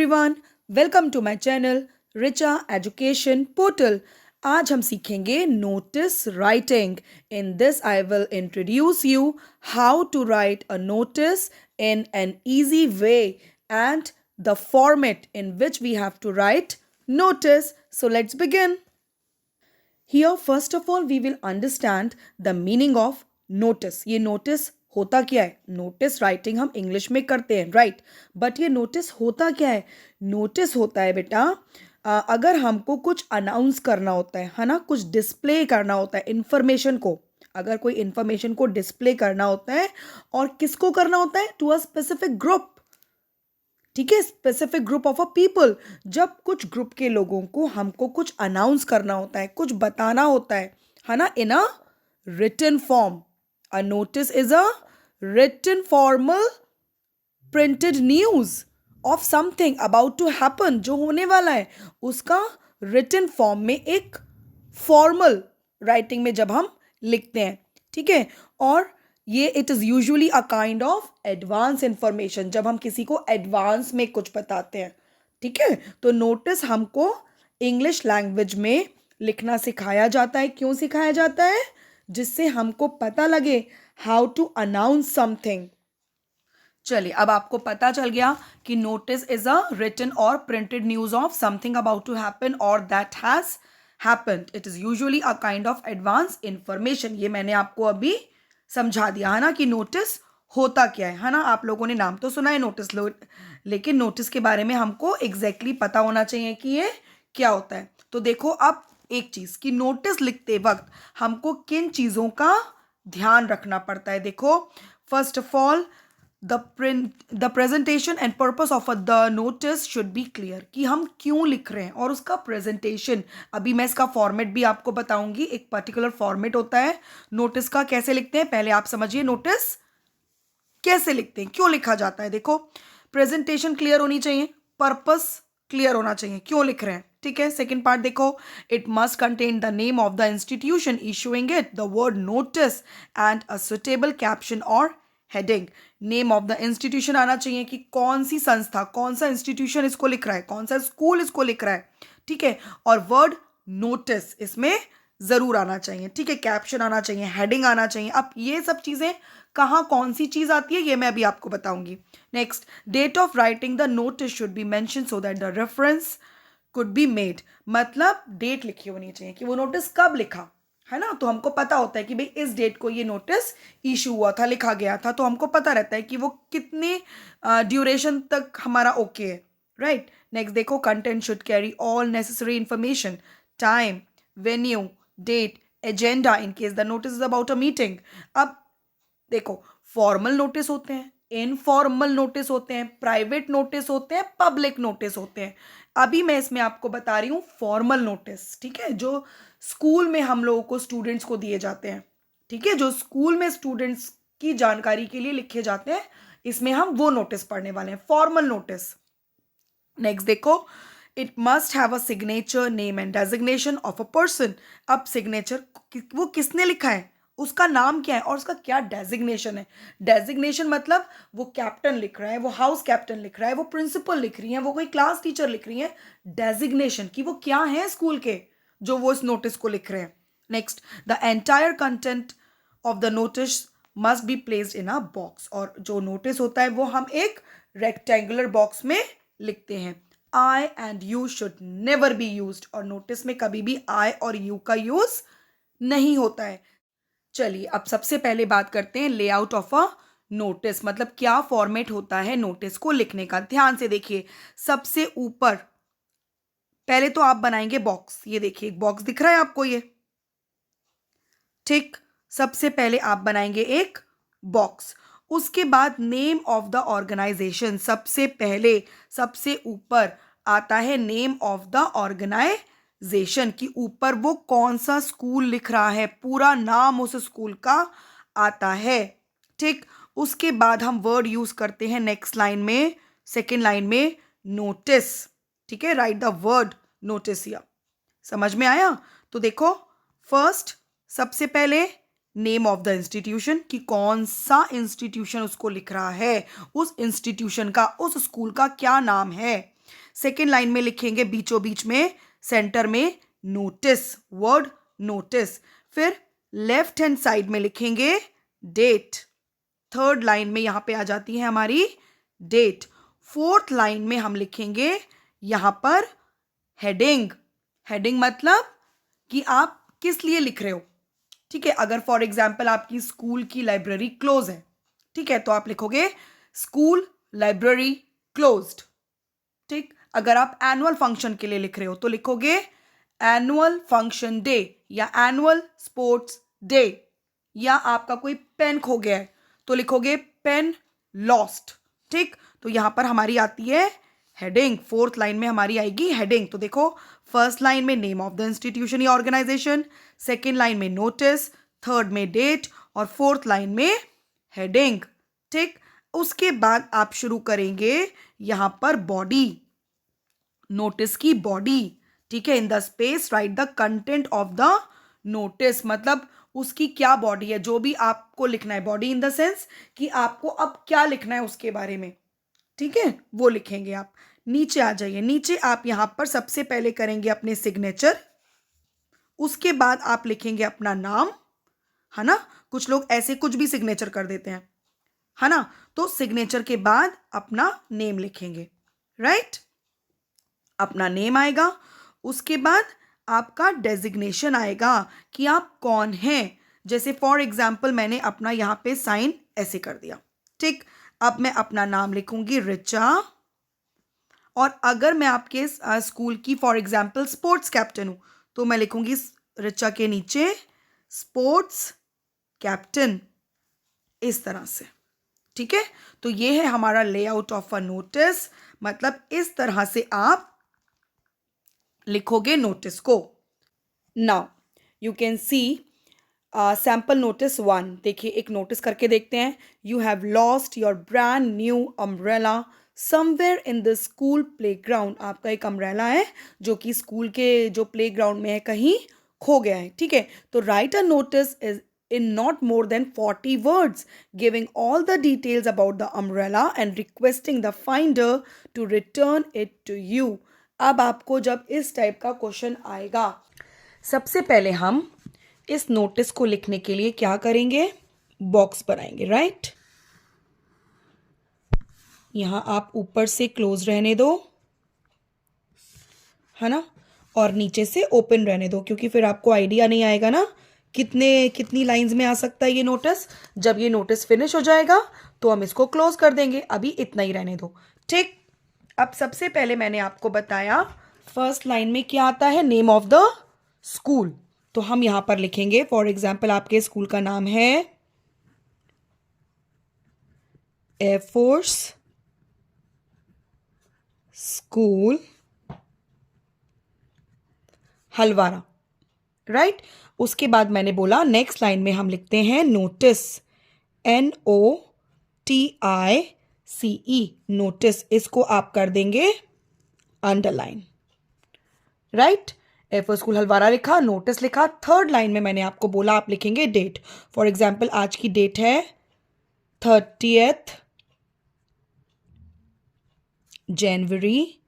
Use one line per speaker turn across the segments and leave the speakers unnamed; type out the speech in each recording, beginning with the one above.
Everyone, welcome to my channel Richa education portal. आज हम सीखेंगे notice writing. In this I will introduce you how to write a notice in an easy way and the format in which we have to write notice. So let's begin. Here first of all we will understand the meaning of notice. ये notice होता क्या है? Notice writing हम English में करते हैं, right? But ये notice होता क्या है? नोटिस होता है बेटा, अगर हमको कुछ अनाउंस करना होता है ना, कुछ डिस्प्ले करना होता है इंफॉर्मेशन को। अगर कोई इंफॉर्मेशन को डिस्प्ले करना होता है और किसको करना होता है? To a specific group. ठीक है, specific group of a people. जब कुछ ग्रुप के लोगों को हमको कुछ अनाउंस करना होता है, कुछ बताना होता है ना, in a written form. A notice is a written formal printed news of something about to happen, जो होने वाला है उसका रिटन फॉर्म में एक फॉर्मल राइटिंग में जब हम लिखते हैं। ठीक है, और ये it is usually a kind of advance information, जब हम किसी को एडवांस में कुछ बताते हैं। ठीक है, तो नोटिस हमको इंग्लिश लैंग्वेज में लिखना सिखाया जाता है। क्यों सिखाया जाता है? जिससे हमको पता लगे हाउ टू अनाउंस समथिंग। चलिए, अब आपको पता चल गया कि नोटिस इज अ रिटन और printed news of something about to happen और that has happened. It is usually a kind of advance information. ये मैंने आपको अभी समझा दिया है ना कि नोटिस होता क्या है ना। आप लोगों ने नाम तो सुना है नोटिस, लेकिन नोटिस के बारे में हमको एग्जैक्टली पता होना चाहिए कि ये क्या होता है। तो देखो, अब एक चीज कि नोटिस लिखते वक्त हमको किन चीजों का ध्यान रखना पड़ता है। देखो, first of all the presentation and purpose of the notice should B clear, कि हम क्यों लिख रहे हैं और उसका प्रेजेंटेशन। अभी मैं इसका फॉर्मेट भी आपको बताऊंगी। एक पर्टिकुलर फॉर्मेट होता है नोटिस का। कैसे लिखते हैं पहले आप समझिए, नोटिस कैसे लिखते हैं, क्यों लिखा जाता है। देखो, प्रेजेंटेशन क्लियर होनी चाहिए, पर्पस क्लियर होना चाहिए, क्यों लिख रहे हैं। ठीक है, सेकेंड पार्ट देखो, it must contain the name of the institution issuing it, the word notice and a suitable caption और heading. Name of the institution आना चाहिए कि कौन सी संस्था, कौन सा इंस्टीट्यूशन इसको लिख रहा है, कौन सा स्कूल इसको लिख रहा है। ठीक है, और वर्ड नोटिस इसमें जरूर आना चाहिए। ठीक है, कैप्शन आना चाहिए, हेडिंग आना चाहिए। अब ये सब चीजें कहाँ कौन सी चीज आती है ये मैं अभी आपको बताऊंगी। Next, date of writing the notice should be mention so that the reference could be made. मतलब डेट लिखी होनी चाहिए कि वो नोटिस कब लिखा है ना। तो हमको पता होता है कि भाई इस डेट को ये नोटिस इशू हुआ था, लिखा गया था, तो हमको पता रहता है कि वो कितने ड्यूरेशन तक हमारा ओके है, राइट। नेक्स्ट देखो, content should carry all necessary information, time, venue, date, agenda in case the notice is about a meeting. अब देखो, फॉर्मल नोटिस होते हैं, इनफॉर्मल नोटिस होते हैं, प्राइवेट नोटिस होते हैं, पब्लिक नोटिस होते हैं। अभी मैं इसमें आपको बता रही हूँ फॉर्मल नोटिस। ठीक है, जो स्कूल में हम लोगों को स्टूडेंट्स को दिए जाते हैं। ठीक है, जो स्कूल में स्टूडेंट्स की जानकारी के लिए लिखे जाते हैं, इसमें हम वो नोटिस पढ़ने वाले हैं, फॉर्मल नोटिस। नेक्स्ट देखो, it must have a signature, name and designation of a person. अब सिग्नेचर वो किसने लिखा है, उसका नाम क्या है और उसका क्या डेजिग्नेशन है। डेजिग्नेशन मतलब वो कैप्टन लिख रहा है, वो हाउस कैप्टन लिख रहा है, वो प्रिंसिपल लिख रही है, वो कोई क्लास टीचर लिख रही है। डेजिग्नेशन कि वो क्या है स्कूल के, जो वो इस नोटिस को लिख रहे हैं। Next, the entire content of the notice must be placed in a box. और जो नोटिस होता है वो हम एक रेक्टेंगुलर बॉक्स में लिखते हैं। I and you should never be used, और नोटिस में कभी भी आई और यू का यूज नहीं होता है। चलिए, अब सबसे पहले बात करते हैं लेआउट ऑफ अ नोटिस, मतलब क्या फॉर्मेट होता है नोटिस को लिखने का। ध्यान से देखिए, सबसे ऊपर पहले तो आप बनाएंगे बॉक्स। ये देखिए, एक बॉक्स दिख रहा है आपको ये, ठीक। सबसे पहले आप बनाएंगे एक बॉक्स, उसके बाद नेम ऑफ द ऑर्गेनाइजेशन। सबसे पहले सबसे ऊपर आता है नेम ऑफ द ऑर्गेनाइजेशन, कि ऊपर वो कौन सा स्कूल लिख रहा है, पूरा नाम उस स्कूल का आता है। ठीक, उसके बाद हम वर्ड यूज करते हैं नेक्स्ट लाइन में, सेकेंड लाइन में, नोटिस। ठीक है, राइट द वर्ड नोटिस या। समझ में आया? तो देखो, फर्स्ट सबसे पहले नेम ऑफ द इंस्टीट्यूशन, कि कौन सा इंस्टीट्यूशन उसको लिख रहा है, उस इंस्टीट्यूशन का, उस स्कूल का क्या नाम है। सेकेंड लाइन में लिखेंगे बीचों बीच में सेंटर में नोटिस, वर्ड नोटिस। फिर लेफ्ट हैंड साइड में लिखेंगे डेट। थर्ड लाइन में यहां पे आ जाती है हमारी डेट। फोर्थ लाइन में हम लिखेंगे यहां पर हेडिंग। हेडिंग मतलब कि आप किस लिए लिख रहे हो। ठीक है, अगर फॉर एग्जाम्पल आपकी स्कूल की लाइब्रेरी क्लोज है, ठीक है, तो आप लिखोगे स्कूल लाइब्रेरी क्लोज्ड। ठीक, अगर आप एनुअल फंक्शन के लिए लिख रहे हो तो लिखोगे एनुअल फंक्शन डे या एनुअल स्पोर्ट्स डे। या आपका कोई पेन खो गया है तो लिखोगे पेन लॉस्ट। ठीक, तो यहां पर हमारी आती है हेडिंग। फोर्थ लाइन में हमारी आएगी हेडिंग। तो देखो, फर्स्ट लाइन में नेम ऑफ द इंस्टीट्यूशन या ऑर्गेनाइजेशन, सेकेंड लाइन में नोटिस, थर्ड में डेट और फोर्थ लाइन में हेडिंग। ठीक, उसके बाद आप शुरू करेंगे यहां पर बॉडी, नोटिस की बॉडी। ठीक है, in the space right the content of the notice, मतलब उसकी क्या बॉडी है, जो भी आपको लिखना है। बॉडी इन द सेंस कि आपको अब क्या लिखना है उसके बारे में। ठीक है, वो लिखेंगे आप। नीचे आ जाइए, नीचे आप यहां पर सबसे पहले करेंगे अपने सिग्नेचर, उसके बाद आप लिखेंगे अपना नाम, है ना। कुछ लोग ऐसे कुछ भी सिग्नेचर कर देते हैं, है ना। तो सिग्नेचर के बाद अपना नेम लिखेंगे, राइट। अपना नेम आएगा, उसके बाद आपका डेजिग्नेशन आएगा कि आप कौन हैं। जैसे फॉर एग्जाम्पल मैंने अपना यहां पे साइन ऐसे कर दिया। ठीक, अब मैं अपना नाम लिखूंगी रिचा। और अगर मैं आपके स्कूल की फॉर एग्जाम्पल स्पोर्ट्स कैप्टन हूं तो मैं लिखूंगी रिचा के नीचे स्पोर्ट्स कैप्टन, इस तरह से। ठीक है, तो ये है हमारा लेआउट ऑफ अ नोटिस। मतलब इस तरह से आप लिखोगे नोटिस को। Now you can see sample notice 1। देखिए, एक नोटिस करके देखते हैं। You have lost your brand new umbrella somewhere in the school playground. आपका एक अम्ब्रेला है जो कि स्कूल के जो प्लेग्राउंड में है कहीं खो गया है। ठीक है, तो right a notice is in not more than 40 words, giving all the details about the umbrella and requesting the finder to return it to you. अब आपको जब इस टाइप का क्वेश्चन आएगा, सबसे पहले हम इस नोटिस को लिखने के लिए क्या करेंगे, बॉक्स बनाएंगे, राइट। यहां आप ऊपर से क्लोज रहने दो, है ना, और नीचे से ओपन रहने दो, क्योंकि फिर आपको आइडिया नहीं आएगा ना कितनी लाइंस में आ सकता है ये नोटिस। जब ये नोटिस फिनिश हो जाएगा तो हम इसको क्लोज कर देंगे, अभी इतना ही रहने दो। ठीक, अब सबसे पहले मैंने आपको बताया फर्स्ट लाइन में क्या आता है, नेम ऑफ द स्कूल। तो हम यहां पर लिखेंगे फॉर एग्जाम्पल आपके स्कूल का नाम है एयरफोर्स स्कूल हलवारा, राइट। उसके बाद मैंने बोला नेक्स्ट लाइन में हम लिखते हैं नोटिस, NOTICE, नोटिस। इसको आप कर देंगे underline, right. F school Halwara लिखा, नोटिस लिखा। थर्ड लाइन में मैंने आपको बोला आप लिखेंगे डेट। फॉर एग्जाम्पल आज की डेट है 30 जनवरी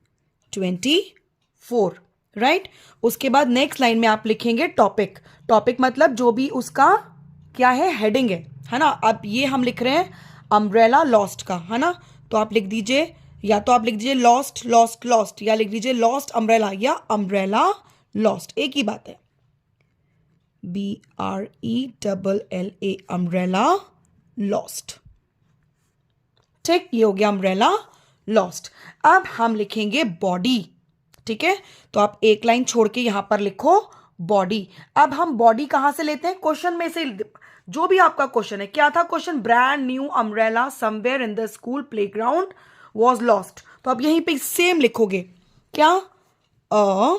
24, राइट। उसके बाद नेक्स्ट लाइन में आप लिखेंगे टॉपिक। टॉपिक मतलब जो भी उसका क्या है, हेडिंग है ना। अब ये हम लिख रहे हैं अम्ब्रेला लॉस्ट का, है ना। तो आप लिख दीजिए, या तो आप लिख दीजिए लॉस्ट लॉस्ट लॉस्ट, या लिख दीजिए लॉस्ट अम्ब्रेला या अम्ब्रेला लॉस्ट, एक ही बात है। BRELLA umbrella lost. ठीक, ये हो गया अम्ब्रेला लॉस्ट। अब हम लिखेंगे बॉडी। ठीक है, तो आप एक लाइन छोड़ के यहां पर लिखो बॉडी। अब हम बॉडी कहां से लेते हैं, क्वेश्चन में से। जो भी आपका क्वेश्चन है, क्या था question, brand new umbrella somewhere in the school playground was lost. तो आप यहीं पे सेम लिखोगे, क्या, a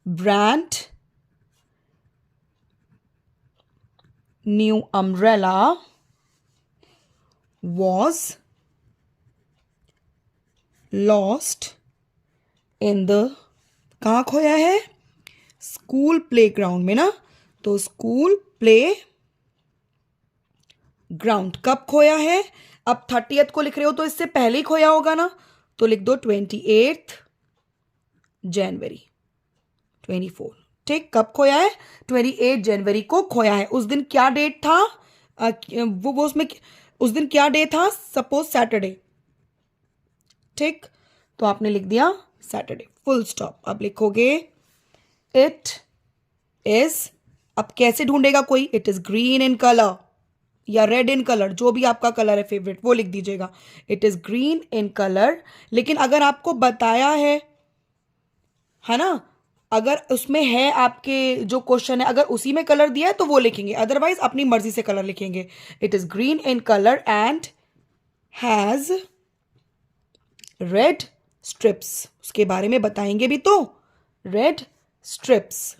brand new umbrella was lost in the, कहाँ खोया है, स्कूल प्ले ग्राउंड में ना। तो स्कूल प्ले ग्राउंड कब खोया है? अब 30th को लिख रहे हो तो इससे पहले ही खोया होगा ना, तो लिख दो 28 जनवरी 24। ठीक, कब खोया है? 28 जनवरी को खोया है। उस दिन क्या डेट था? वो उसमें उस दिन क्या डे था? Suppose Saturday. ठीक, तो आपने लिख दिया सैटरडे, फुल स्टॉप। अब लिखोगे इट इज, अब कैसे ढूंढेगा कोई? It is green in colour या रेड इन कलर, जो भी आपका कलर है फेवरेट वो लिख दीजिएगा। It is green in colour. लेकिन अगर आपको बताया है ना, अगर उसमें है आपके जो क्वेश्चन है, अगर उसी में कलर दिया है तो वो लिखेंगे, अदरवाइज अपनी मर्जी से कलर लिखेंगे। It is green in colour and has red stripes, उसके बारे में बताएंगे भी तो, रेड स्ट्रिप्स।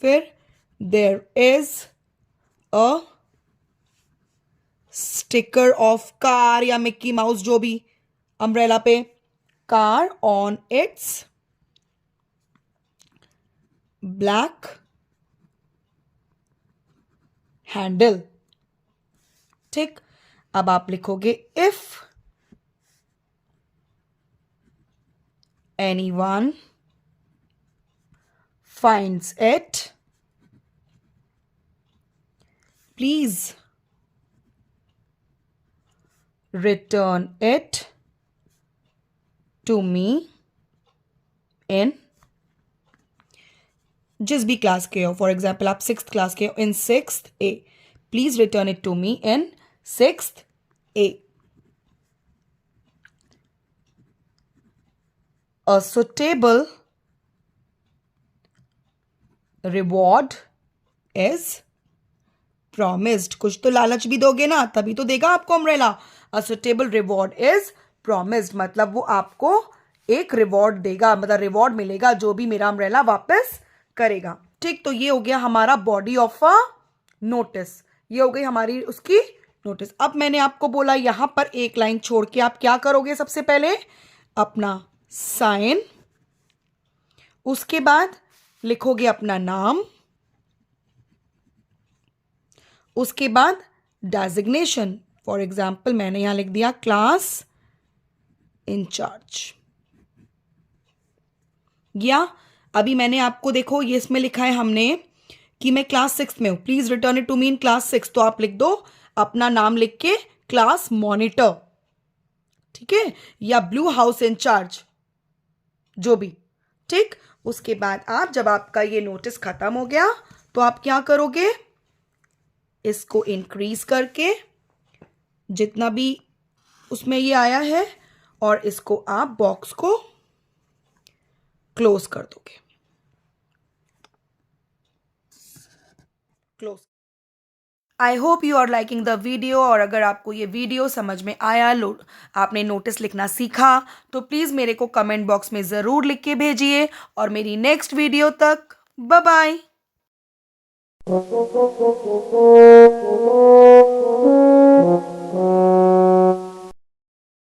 फिर there is a sticker of car या मिक्की माउस, जो भी अम्ब्रेला पे, car on its black handle. ठीक, अब आप लिखोगे if anyone finds it please return it to me in, जिस भी क्लास के हो, फॉर एग्जाम्पल आप 6th क्लास के हो, in 6th A, please return it to me in 6th A। A suitable reward is promised, कुछ तो लालच भी दोगे ना, तभी तो देगा आपको umbrella. A suitable reward is promised, मतलब वो आपको एक रिवॉर्ड देगा, मतलब रिवॉर्ड मिलेगा जो भी मेरा अम्ब्रेला वापस करेगा। ठीक, तो ये हो गया हमारा बॉडी ऑफ अ नोटिस, ये हो गई हमारी उसकी नोटिस। अब मैंने आपको बोला यहां पर एक लाइन छोड़ के आप क्या करोगे? सबसे पहले अपना साइन, उसके बाद लिखोगे अपना नाम, उसके बाद डेजिग्नेशन। फॉर एग्जाम्पल मैंने यहां लिख दिया क्लास इंचार्ज। या अभी मैंने आपको देखो ये इसमें लिखा है हमने कि मैं क्लास 6 में हूं, please return it to me in class 6, तो आप लिख दो अपना नाम लिख के क्लास मॉनिटर। ठीक है, या ब्लू हाउस इंचार्ज, जो भी। ठीक, उसके बाद आप जब आपका ये नोटिस खत्म हो गया तो आप क्या करोगे? इसको इंक्रीज करके जितना भी उसमें ये आया है, और इसको आप बॉक्स को क्लोज कर दोगे, close. I hope you are liking the video, और अगर आपको ये वीडियो समझ में आया, आपने नोटिस लिखना सीखा, तो प्लीज़ मेरे को कमेंट बॉक्स में ज़रूर लिख के भेजिए। और मेरी नेक्स्ट वीडियो तक बाय बाय।